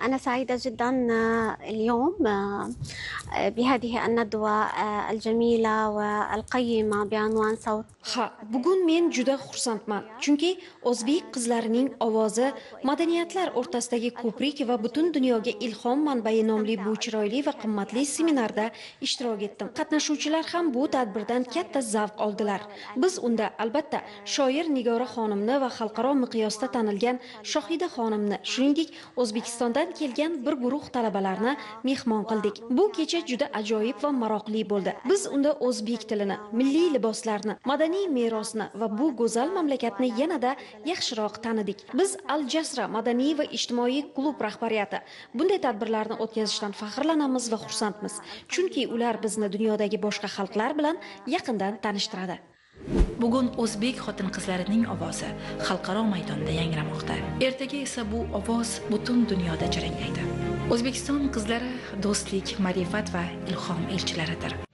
أنا سعيدة جدا اليوم بهذه الندوة الجميلة والقيمة بعنوان صوت. Ha, bugun men juda xursandman, chunki o'zbek qizlarining ovozi madaniyatlar o'rtasidagi ko'prik va butun dunyoga ilhom manbai nomli bu chiroyli va qimmatli seminarda ishtirok etdim. Qatnashuvchilar ham bu tadbirdan katta zavq oldilar. Biz unda albatta shoir Nigora xonimni va xalqaro miqyosda tanilgan Shohida xonimni, shuningdek O'zbekistondan kelgan bir guruh talabalarni mehmon qildik. Bu kecha juda ajoyib va maroqli bo'ldi. Biz unda o'zbek tilini, milliy liboslarni, madaniy merosni va bu go'zal mamlakatni yanada yaxshiroq tanidik. Biz Al-Jasra madaniy va ijtimoiy klub rahbariyati bunday tadbirlarni o'tkazishdan faxrlanamiz va xursandmiz, chunki ular bizni dunyodagi boshqa xalqlar bilan yaqindan tanishtiradi. Bugun o'zbek xotin-qizlarining ovozi xalqaro maydonda yangramoqda. Ertaga esa bu ovoz butun dunyoda jaranglaydi. O'zbekiston qizlari do'stlik, ma'rifat va ilhom elchilaridir.